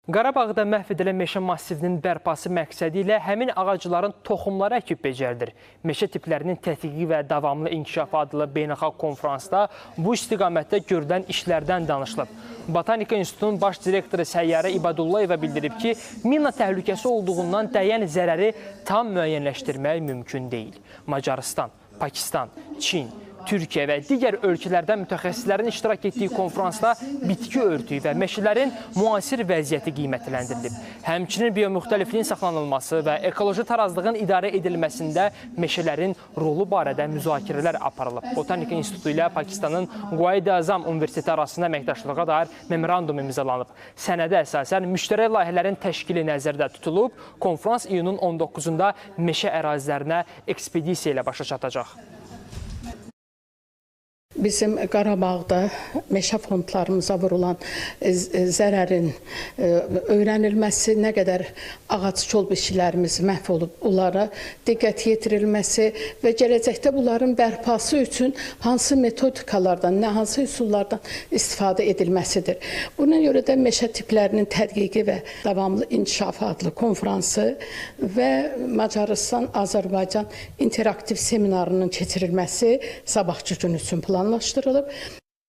Qarabağda məhv edilən meşə massivinin bərpası məqsədi ilə həmin ağacların toxumları əkib becərilir. Meşə tiplərinin tətbiqi və davamlı inkişafı adlı beynəlxalq konferansda bu istiqamətdə görülən işlərdən danışılıb. Botanika İnstitutunun baş direktoru Səyyarə İbadullayeva bildirib ki, mina təhlükəsi olduğundan dəyən zərəri tam müəyyənləşdirmək mümkün deyil. Macarıstan, Pakistan, Çin, Türkiyə və digər ölkələrdən mütəxəssislərin iştirak etdiyi konferansda bitki örtüyü və meşələrin müasir vəziyyəti qiymətləndirilib. Həmçinin biomüxtəlifliyin saxlanılması və ekoloji tarazlığın idarə edilməsində meşələrin rolu barədə müzakirələr aparılıb. Botanika İnstitutu ilə Pakistanın Quaid-i-Azam Universiteti arasında əməkdaşlığa dair memorandum imzalanıb. Sənədə əsasən müştərək layihələrin təşkili nəzərdə tutulub. Konferans iyunun 19-da meşə ərazilərinə ekspedisiya ilə başa çatacaq. Bizim Qarabağda meşə fondlarımıza vurulan zərərin öyrənilməsi, nə qədər ağac kol biçkilərimiz məhv olub, onlara diqqət yetirilməsi və gələcəkdə bunların bərpası üçün hansı metodikalardan, hansı üsullardan istifadə edilməsidir. Buna görə də meşə tiplərinin tədqiqi və davamlı inkişafı adlı konfransı və Macarıstan, Azərbaycan interaktiv seminarının keçirilməsi sabahçı gün üçün planlaşdırılıb.